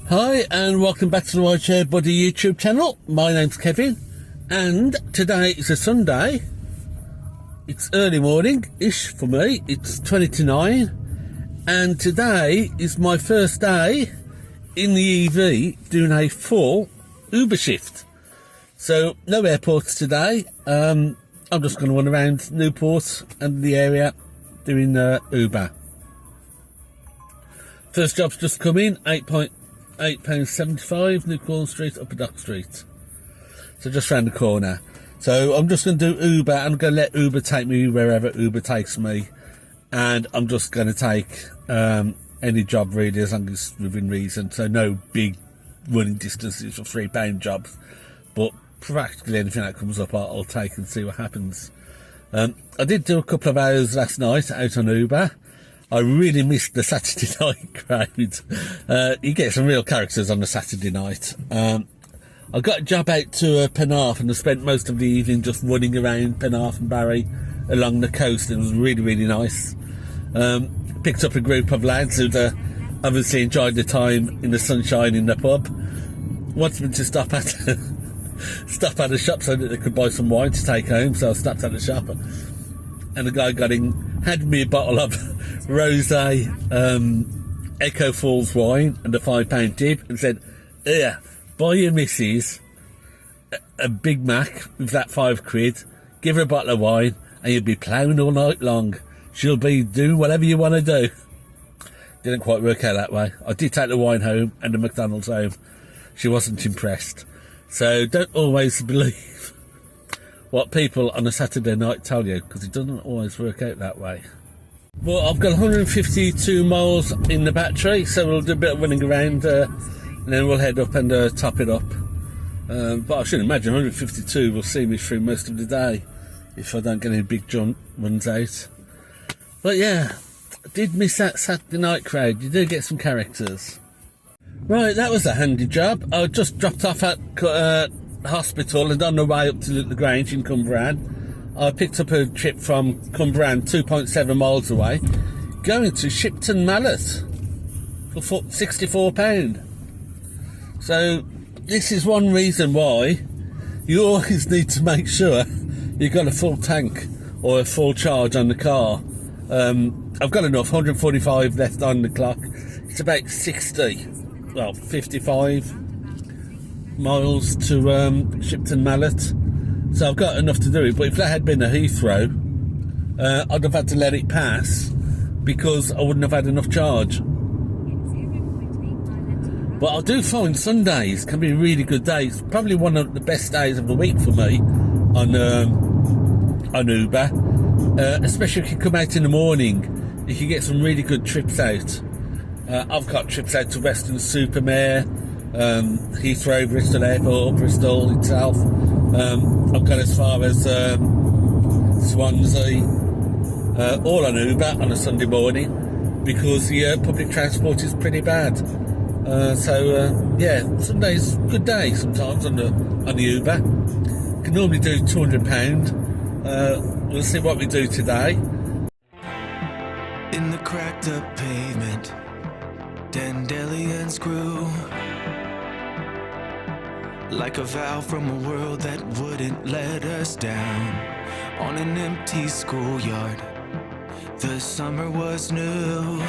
Hi and welcome back to the Rideshare Buddy YouTube channel. My name's Kevin and today is a Sunday. It's early morning-ish for me. It's 20 to 9 and today is my first day in the EV doing a full Uber shift. So no airports today. I'm just going to run around Newport and the area doing Uber. First job's just come in, £8.75 New Corn Street, Upper Dock Street. So just round the corner. So I'm just going to do Uber. I'm going to let Uber take me wherever Uber takes me. And I'm just going to take any job really as long as within reason. So no big running distances for £3 jobs. But practically anything that comes up I'll take and see what happens. I did do a couple of hours last night out on Uber. I really missed the Saturday night crowd. You get some real characters on the Saturday night. I got a job out to Penarth and I spent most of the evening just running around Penarth and Barry along the coast. It was really, really nice. Picked up a group of lads who'd obviously enjoyed the time in the sunshine in the pub. Wanted me to stop at a shop so that they could buy some wine to take home. So I stopped at the shop and the guy had me a bottle of rosé Echo Falls wine and a £5 tip and said, "Here, buy your missus a Big Mac with that £5, give her a bottle of wine and you'll be ploughing all night long. She'll be doing whatever you want to do." Didn't quite work out that way. I did take the wine home and the McDonald's home. She wasn't impressed. So don't always believe what people on a Saturday night tell you, because it doesn't always work out that way. Well, I've got 152 miles in the battery, so we'll do a bit of running around and then we'll head up and top it up. But I should imagine 152 will see me through most of the day if I don't get any big runs out. But yeah, I did miss that Saturday night crowd. You do get some characters. Right, that was a handy job. I just dropped off at hospital and on the way up to the Grange in Cumbrahan. I picked up a trip from Cumbrahan, 2.7 miles away, going to Shipton Mallet for £64. So this is one reason why you always need to make sure you've got a full tank or a full charge on the car. I've got enough, 145 left on the clock. It's about 55 miles to Shipton Mallet. So I've got enough to do it, but if that had been a Heathrow, I'd have had to let it pass because I wouldn't have had enough charge. But I do find Sundays can be really good days. Probably one of the best days of the week for me on Uber, especially if you come out in the morning. You can get some really good trips out. I've got trips out to Weston-super-Mare, Heathrow, Bristol Airport, Bristol itself. I've gone as far as Swansea, all on Uber on a Sunday morning because the public transport is pretty bad. Yeah, Sunday's a good day sometimes on the Uber. Can normally do £200. We'll see what we do today. In the cracked up pavement, dandelions grew like a vow from a world that wouldn't let us down. On an empty schoolyard, the summer was new.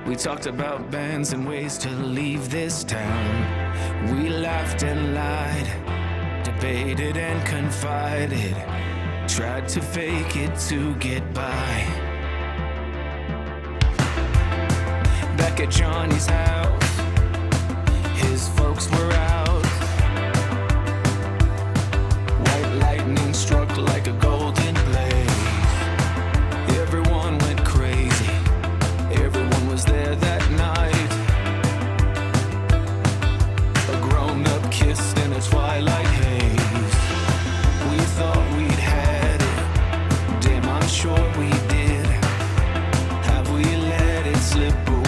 We talked about bands and ways to leave this town. We laughed and lied, debated and confided, tried to fake it to get by. Back at Johnny's house, his folks were out. White lightning struck like a golden blaze. Everyone went crazy. Everyone was there that night. A grown-up kissed in a twilight haze. We thought we'd had it. Damn, I'm sure we did. Have we let it slip away?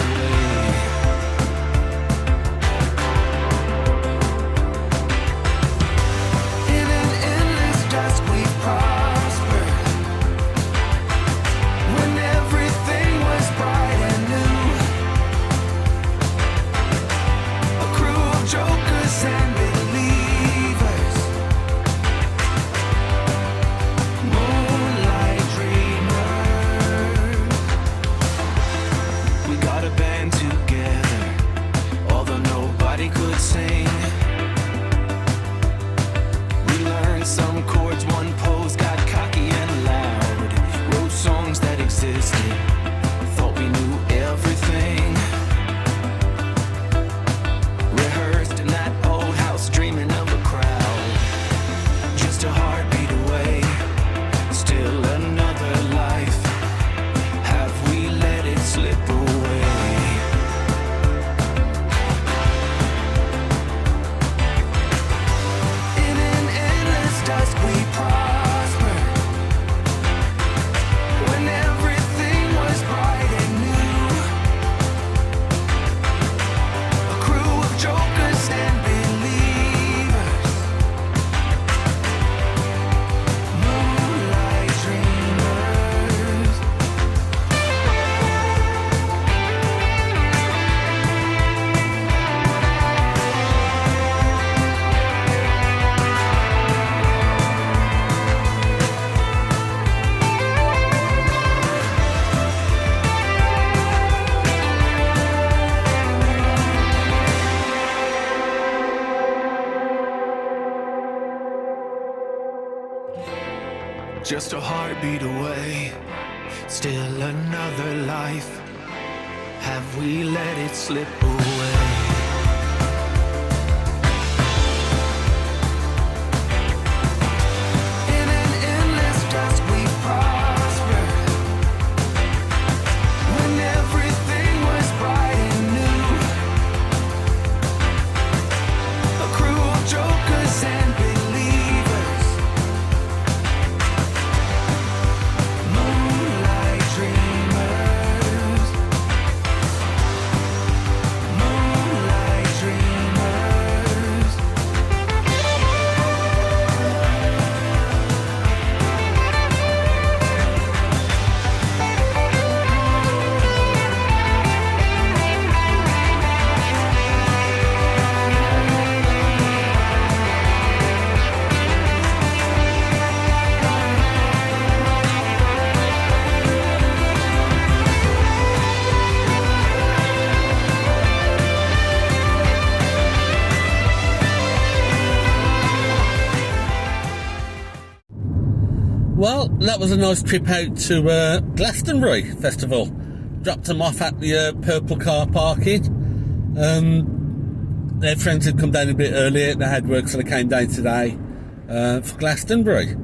just a heartbeat away. Still another life. Have we let it slip away? In an endless dusk we prosper, when everything was bright and new. A crew of jokers and believers, moonlight dreamers, moonlight dreamers. Well, that was a nice trip out to Glastonbury Festival. Dropped them off at the Purple car parking. Their friends had come down a bit earlier. They had work, so they came down today for Glastonbury.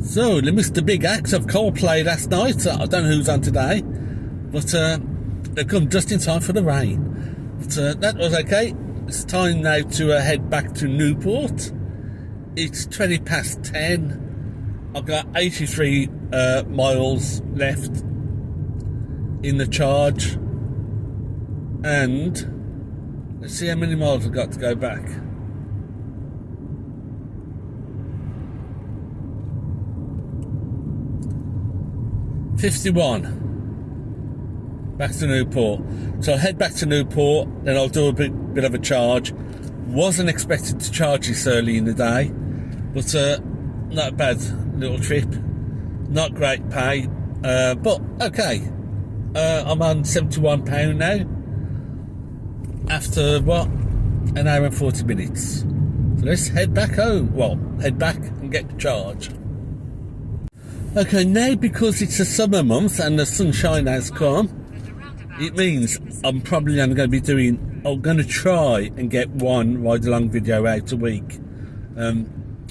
So, they missed the big acts of Coldplay last night. I don't know who's on today, but they've come just in time for the rain. But that was okay. It's time now to head back to Newport. It's 20 past 10. I've got 83 miles left in the charge, and let's see how many miles I've got to go back. $51 back to Newport. So I'll head back to Newport, then I'll do a bit of a charge. Wasn't expected to charge this early in the day, but not a bad little trip. Not great pay, but okay. I'm on £71 now after what, an hour and 40 minutes. So let's head back home. Well, head back and get the charge. Okay, now because it's a summer month and the sunshine has come, it means I'm probably only going to try and get one ride along video out a week.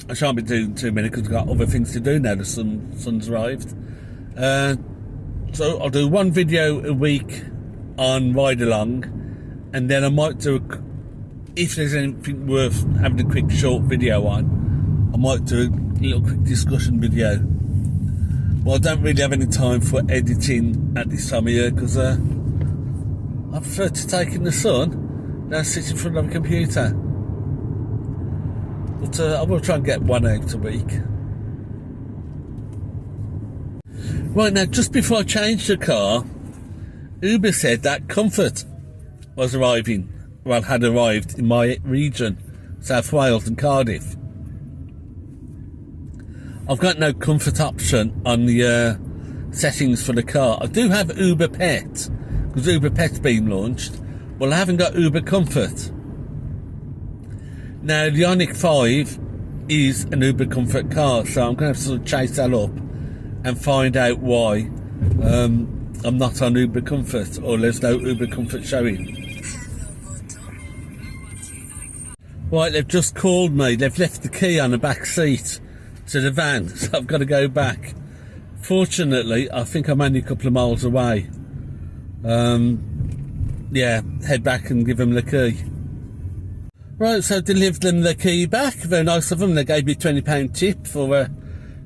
I shan't be doing too many because I've got other things to do now the sun's arrived. So I'll do one video a week on ride along, and then I might do, if there's anything worth having a quick short video on, I might do a little quick discussion video. Well, I don't really have any time for editing at this time of year because I prefer to take in the sun than sit in front of a computer. But I will try and get one out a week. Right, now just before I changed the car, Uber said that Comfort was arriving, well, had arrived in my region, South Wales and Cardiff. I've got no Comfort option on the settings for the car. I do have Uber Pet, because Uber Pet's been launched. Well, I haven't got Uber Comfort. Now, the Ioniq 5 is an Uber Comfort car, so I'm going to have to sort of chase that up and find out why I'm not on Uber Comfort, or there's no Uber Comfort showing. Right, they've just called me. They've left the key on the back seat to the van, so I've got to go back. Fortunately, I think I'm only a couple of miles away. Yeah, head back and give them the key. Right, so I delivered them the key back. Very nice of them. They gave me £20 tip for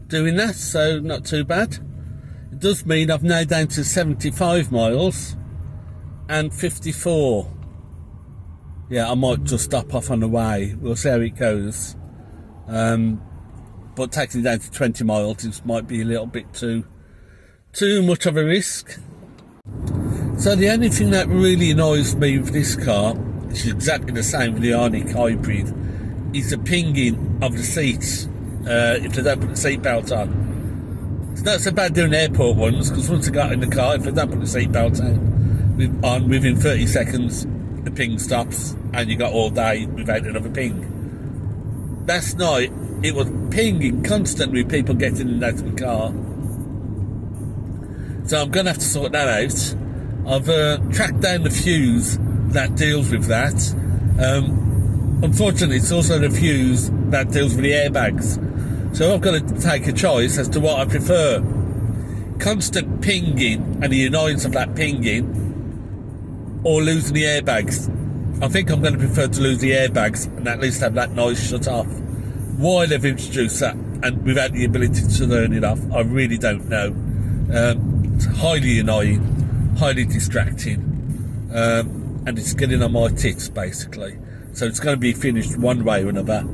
doing that, so not too bad. It does mean I've now down to 75 miles and 54. Yeah, I might just stop off on the way. We'll see how it goes. But taking it down to 20 miles this might be a little bit too much of a risk. So the only thing that really annoys me with this car, which is exactly the same with the Ioniq hybrid, is the pinging of the seats if they don't put the seatbelt on. It's not so bad doing airport ones, because once I got in the car, if they don't put the seatbelt on, within 30 seconds the ping stops and you got all day without another ping. last night it was pinging constantly with people getting in and out of the car. So I'm going to have to sort that out. I've tracked down the fuse that deals with that. Unfortunately, it's also the fuse that deals with the airbags. So I've got to take a choice as to what I prefer. Constant pinging and the annoyance of that pinging, or losing the airbags. I think I'm going to prefer to lose the airbags and at least have that noise shut off. Why they've introduced that and without the ability to turn it off, I really don't know. It's highly annoying, highly distracting, and it's getting on my tits basically. So it's going to be finished one way or another.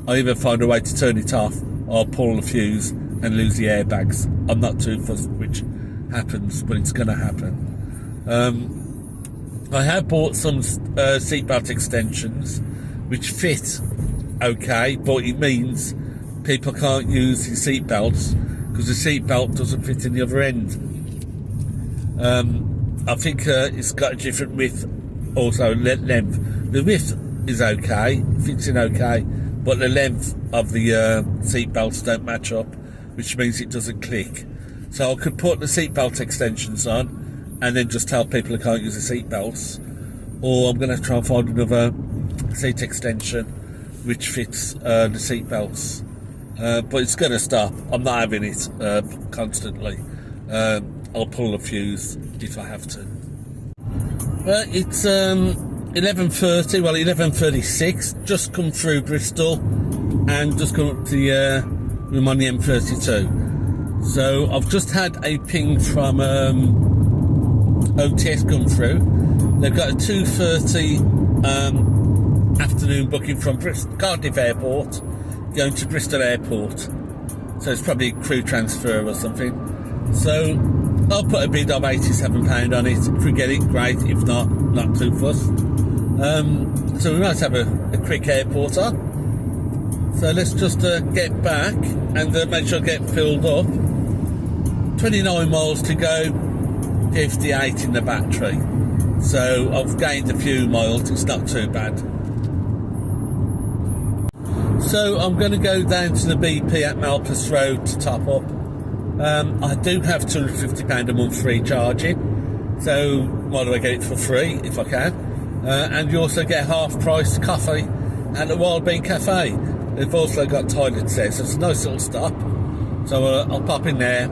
I either find a way to turn it off or I'll pull the fuse and lose the airbags. I'm not too fussed which happens, but it's going to happen. I have bought some seatbelt extensions which fit okay, but it means people can't use the seatbelts because the seatbelt doesn't fit in the other end. I think it's got a different width, also length. The width is okay, fits in okay, but the length of the seatbelts don't match up, which means it doesn't click. So I could put the seatbelt extensions on and then just tell people they can't use the seatbelts, or I'm going to try and find another seat extension which fits the seatbelts. But it's going to stop. I'm not having it constantly. I'll pull the fuse if I have to. It's 11:30, well 11:36, just come through Bristol and just come up to the I'm on the M32. So I've just had a ping from OTS come through. They've got a 2:30 afternoon booking from Cardiff Airport going to Bristol Airport. So it's probably a crew transfer or something. So I'll put a bid of £87 on it. If we get it, great. If not, not too fussed. So we might have a quick airport on. So let's just get back and make sure I get filled up. 29 miles to go, 58 in the battery. So I've gained a few miles, it's not too bad. So I'm going to go down to the BP at Malpas Road to top up. I do have £250 a month free charging, so why do I get it for free if I can? And you also get half price coffee at the Wild Bean Cafe. They've also got toilets there, so it's a nice little stop. So I'll pop in there.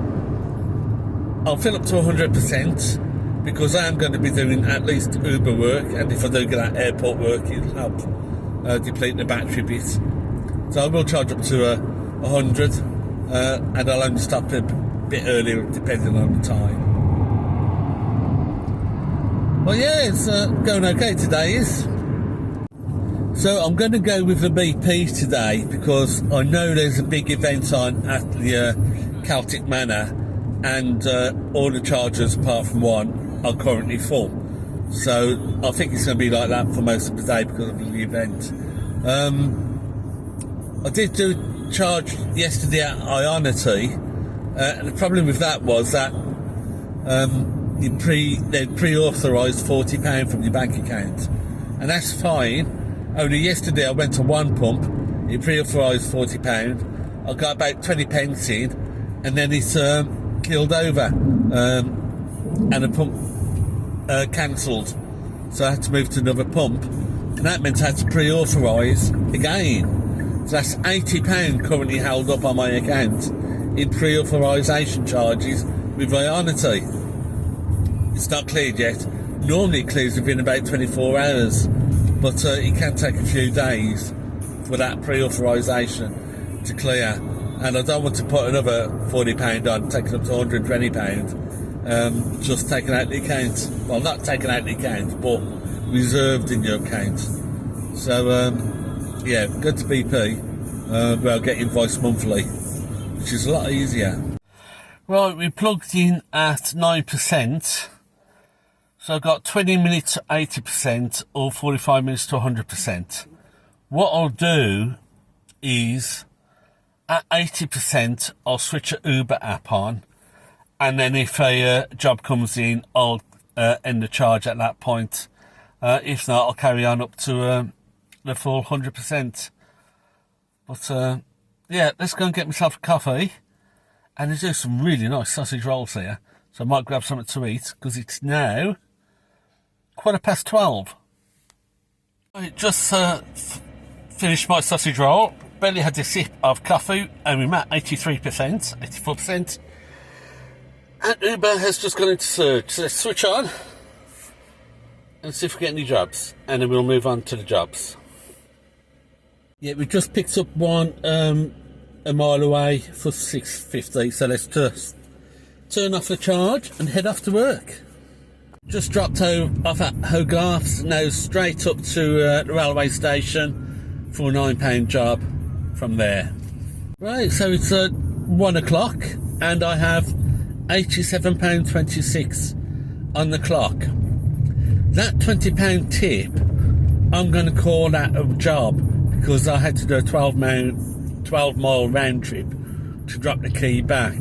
I'll fill up to 100% because I am going to be doing at least Uber work, and if I do get that airport work, it'll help deplete the battery a bit. So I will charge up to 100, and I'll only stop a bit earlier depending on the time. Well, yeah, it's going okay today, is. So I'm going to go with the BP today because I know there's a big event on at the Celtic Manor, and all the chargers apart from one are currently full. So I think it's going to be like that for most of the day because of the event. I did do a charge yesterday at Ioniq, and the problem with that was that they'd pre-authorised £40 from your bank account, and that's fine. Only yesterday I went to one pump, it pre-authorised £40, I got about 20 pence in, and then it's killed over, and the pump cancelled, so I had to move to another pump, and that meant I had to pre-authorise again. So that's £80 currently held up on my account in pre-authorisation charges with Ioniq. It's not cleared yet. Normally it clears within about 24 hours, but it can take a few days for that pre-authorisation to clear. And I don't want to put another £40 on, taking up to £120, just taken out the account. Well, not taken out the account, but reserved in your account. So, yeah, go to BP, where I'll get invoiced monthly, which is a lot easier. Right, we plugged in at 9%, so I've got 20 minutes to 80% or 45 minutes to 100%. What I'll do is, at 80%, I'll switch an Uber app on, and then if a job comes in, I'll end the charge at that point. If not, I'll carry on up to the full 100%. But yeah, let's go and get myself a coffee. And there's some really nice sausage rolls here. So I might grab something to eat, because it's now 12:15. I just finished my sausage roll. Barely had a sip of coffee, and we're at 83%, 84%. And Uber has just gone into surge. So let's switch on and see if we get any jobs. And then we'll move on to the jobs. Yeah, we just picked up one a mile away for $6.50, so let's just turn off the charge and head off to work. Just dropped off at Hogarth's, now straight up to the railway station for a £9 job from there. Right, so it's 1 o'clock and I have £87.26 on the clock. That £20 tip, I'm going to call that a job, because I had to do a 12-mile round trip to drop the key back.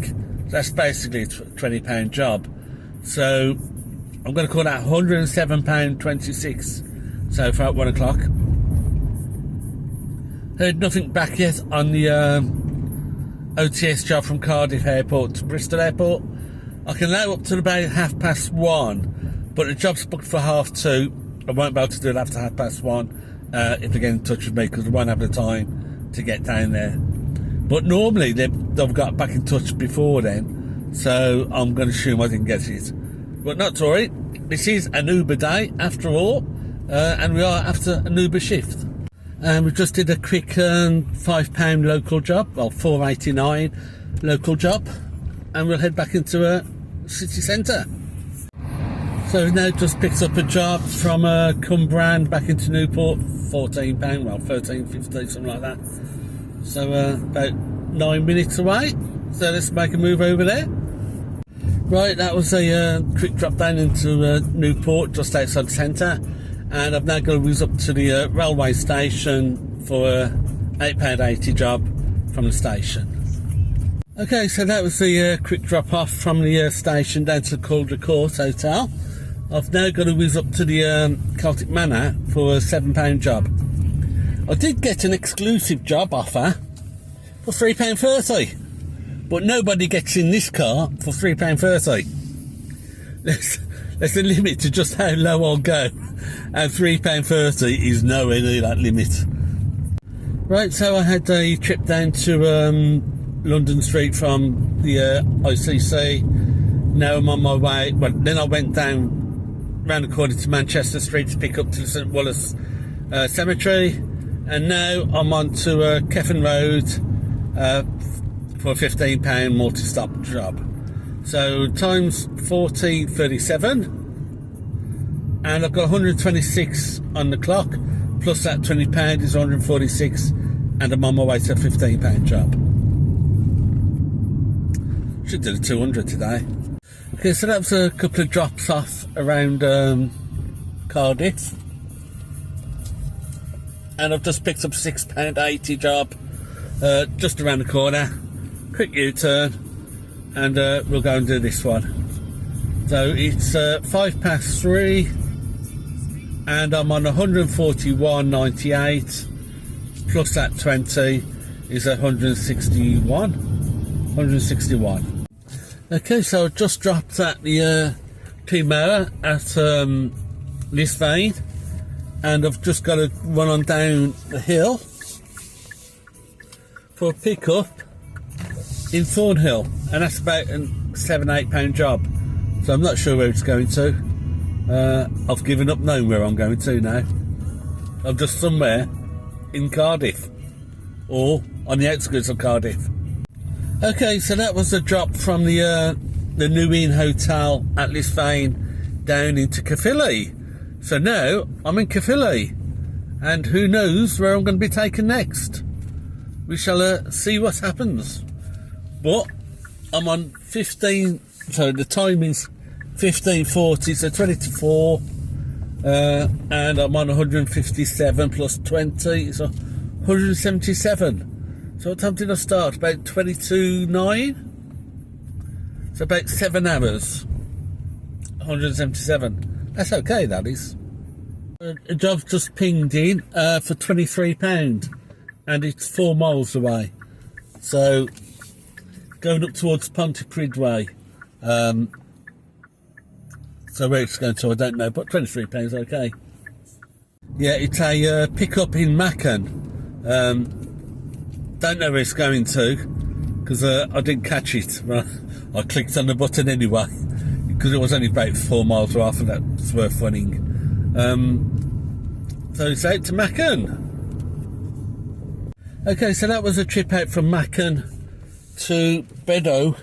That's basically a £20 job. So I'm going to call that £107.26 so far at 1 o'clock. Heard nothing back yet on the OTS job from Cardiff Airport to Bristol Airport. I can allow up to about 1:30, but the job's booked for 2:30. I won't be able to do it after 1:30 if they get in touch with me, because I won't have the time to get down there. But normally they've got back in touch before then, so I'm going to assume I didn't get it. But not to worry, this is an Uber day after all, and we are after an Uber shift. And we just did a quick £5 local job, well £4.89 local job, and we'll head back into a city centre. So we've now just picked up a job from Cumbrand back into Newport, £14, well £13.50, something like that. So about 9 minutes away. So let's make a move over there. Right, that was a quick drop down into Newport, just outside the centre. And I've now got to whiz up to the railway station for a £8.80 job from the station. Okay, so that was the quick drop off from the station down to the Calder Court Hotel. I've now got to whiz up to the Celtic Manor for a £7 job. I did get an exclusive job offer for £3.30, but nobody gets in this car for £3.30. There's a limit to just how low I'll go, and £3.30 is nowhere near that limit. Right, so I had a trip down to London Street from the ICC. Now I'm on my way. Well, then I went down round the corner to Manchester Street to pick up to St Wallace Cemetery, and now I'm on to Keffin Road for a £15 multi-stop job. So times 40.37, and I've got 126 on the clock, plus that £20 is 146, and I'm on my way to a £15 job. Should do the 200 today. Okay, so that was a couple of drops off around Cardiff, and I've just picked up a £6.80 job just around the corner. Quick U-turn, and we'll go and do this one. So it's 3:05, and I'm on 141.98, plus that 20 is 161. Okay, so I just dropped at the Primera at Lisvane, and I've just got to run on down the hill for a pick-up in Thornhill, and that's about a £7-8 job. So I'm not sure where it's going to. I've given up knowing where I'm going to now. I'm just somewhere in Cardiff, or on the outskirts of Cardiff. Okay, so that was a drop from the New Inn Hotel at Lisvane down into Caerphilly. So now I'm in Caerphilly, and who knows where I'm going to be taken next. We shall see what happens. But I'm on 15, so the time is 15:40, so 20 to 4, and I'm on 157 plus 20, so 177. So what time did I start? About 22:09? So about 7 hours. 177. That's okay, that is. A job's just pinged in for £23. and it's 4 miles away. So going up towards Pontypridd Way. So where it's going to, I don't know, but £23, okay. Yeah, it's a pickup in Macon. Don't know where it's going to, because I didn't catch it. I clicked on the button anyway, because it was only about 4 miles off, and that's worth running. So it's out to Macon. Okay, so that was a trip out from Macon to Beddoe,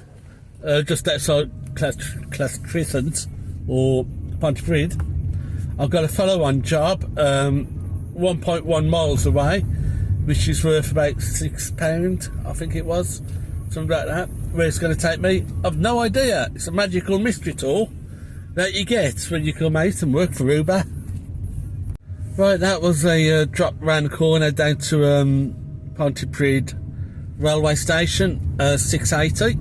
just outside Clascrisant or Pontypridd. I've got a follow-on job 1.1 miles away, which is worth about £6, I think it was, something like that. Where it's going to take me, I've no idea. It's a magical mystery tour that you get when you come out and work for Uber. Right, that was a drop round the corner down to Pontypridd railway station, 680.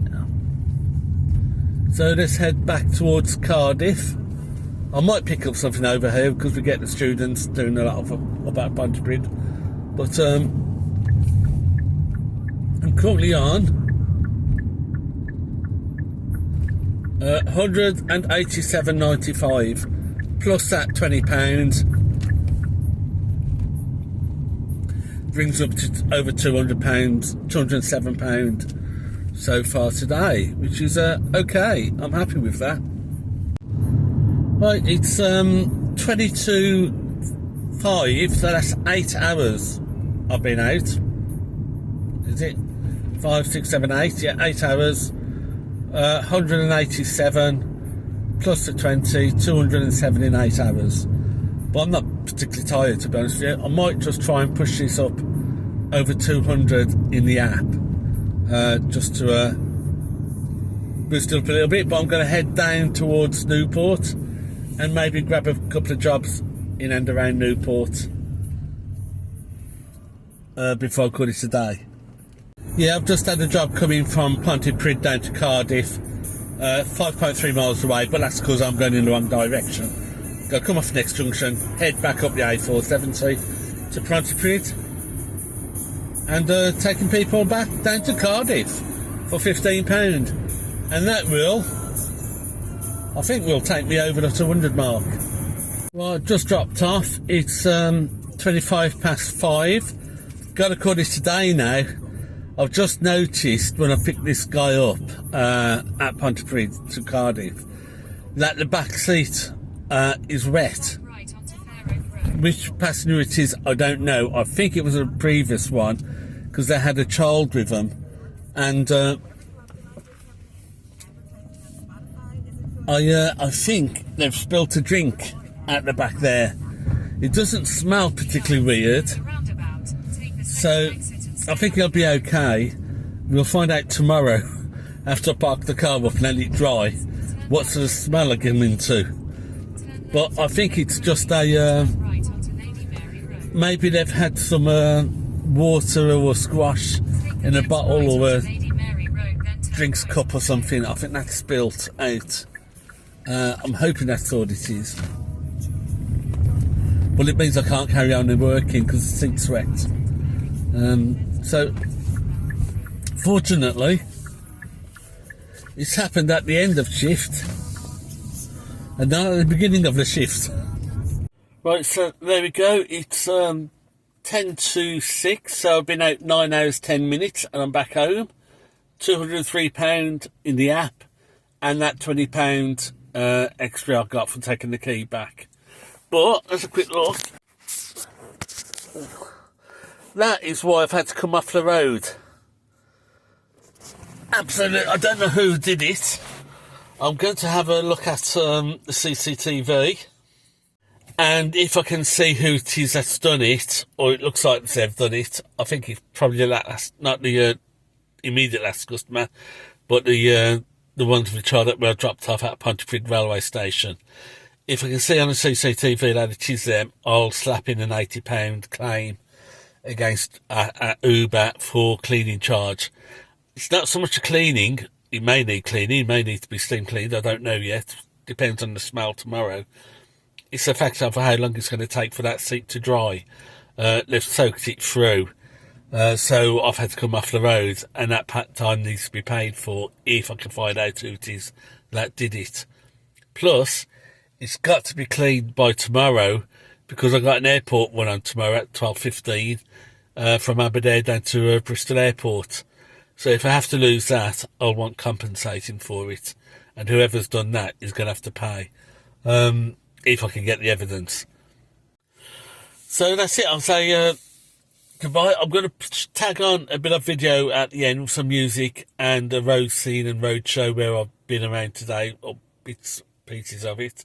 So let's head back towards Cardiff. I might pick up something over here because we get the students doing a lot about Pontypridd. But I'm currently on 187.95 plus that £20 brings up to over £200, £207 so far today, which is okay. I'm happy with that. Right, it's 22.5, so that's 8 hours I've been out. Is it 5, 6, 7, 8? Yeah, 8 hours. 187 plus the 20, 207 in 8 hours. But I'm not particularly tired, to be honest with you. I might just try and push this up over 200 in the app, just to boost it up a little bit. But I'm going to head down towards Newport and maybe grab a couple of jobs in and around Newport before I call it a day. Yeah, I've just had a job coming from Pontypridd down to Cardiff, 5.3 miles away, but that's because I'm going in the wrong direction. Got to come off the next junction, head back up the A470 to Pontypridd, and taking people back down to Cardiff for £15. And that will, I think, will take me over the 200 mark. Well, I just dropped off. It's 25 past 5. Got to call this today now. I've just noticed when I picked this guy up at Pontypridd to Cardiff that the back seat is wet. Which passenger it is, I don't know. I think it was a previous one because they had a child with them, and I think they've spilt a drink at the back there. It doesn't smell particularly weird, so I think it'll be okay. We'll find out tomorrow after I park the car up and let it dry what sort of smell I get into. But I think it's just a maybe they've had some water or squash in a bottle or a drinks cup or something. I think that's spilt out. I'm hoping that's all it is. Well, it means I can't carry on working because the sink's wet. So, fortunately, it's happened at the end of shift and not at the beginning of the shift. Right, so there we go. It's 10 to 6, so I've been out 9 hours 10 minutes and I'm back home. £203 in the app and that £20 extra I got for taking the key back. But let's a quick look. That is why I've had to come off the road. Absolutely, I don't know who did it. I'm going to have a look at the CCTV. And if I can see who it is that's done it, or it looks like they've done it, I think it's probably not the immediate last customer, but the ones which are that were dropped off at Pontypridd railway station. If I can see on the CCTV that it is them, I'll slap in an £80 claim against Uber for cleaning charge. It's not so much a cleaning. It may need cleaning. It may need to be steam cleaned. I don't know yet. Depends on the smell tomorrow. It's a factor of how long it's going to take for that seat to dry. They've soaked it through. So I've had to come off the road, and that time needs to be paid for if I can find out who it is that did it. Plus, it's got to be cleaned by tomorrow, because I've got an airport one on tomorrow at 12:15 from Aberdeen down to Bristol Airport. So if I have to lose that, I'll want compensating for it. And whoever's done that is going to have to pay, if I can get the evidence. So that's it. I'll say goodbye. I'm going to tag on a bit of video at the end with some music and a road scene and road show where I've been around today, or bits, pieces of it.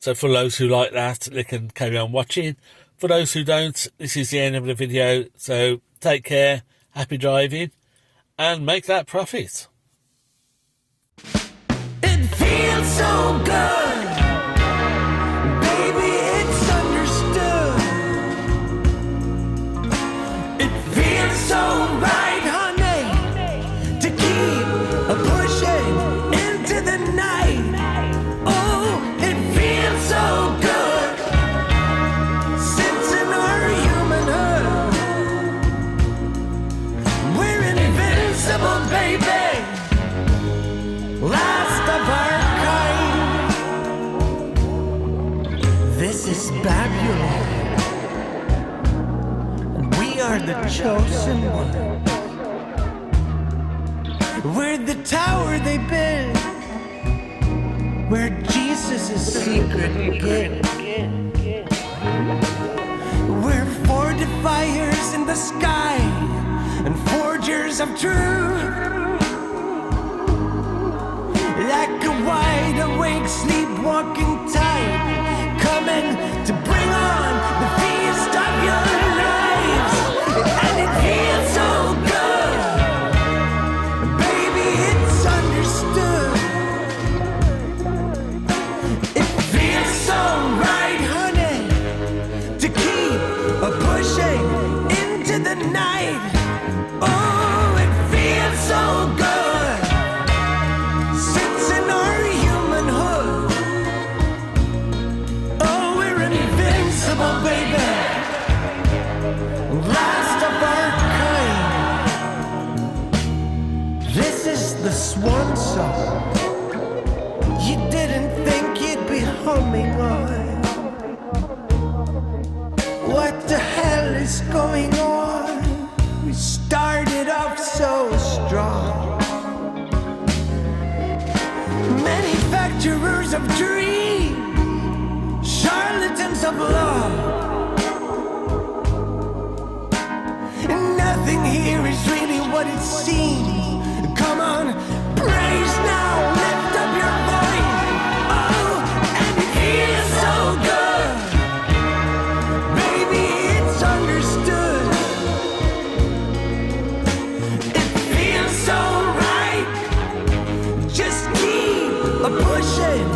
So for those who like that, they can carry on watching. For those who don't, this is the end of the video. So take care, happy driving, and make that profit. It feels so good, baby, it's understood. It feels so right, honey, to keep pushing into the night. Oh, it feels so good, sensing our humanhood. We're invincible, baby, last of our kind. This is Babylon, and we are the chosen one. We're the tower they built, where Jesus' secret begins. We're fortifiers in the sky and forgers of truth. Like a wide awake, sleepwalking tide, coming to bring on the feast of your lives. And it feels so good, baby, it's understood. It feels so right, honey, to keep pushing into the night. Oh, it feels so good, in our humanhood. Oh, we're invincible, baby, last of our kind. This is the swan song you didn't think you'd be humming on. What the hell is going on? We started off so strong, manufacturers of dreams, charlatans of love. And nothing here is really what it seems. Come on, praise now, lift up your voice. Oh, and it feels so good, baby, it's understood. It feels so right, just keep pushing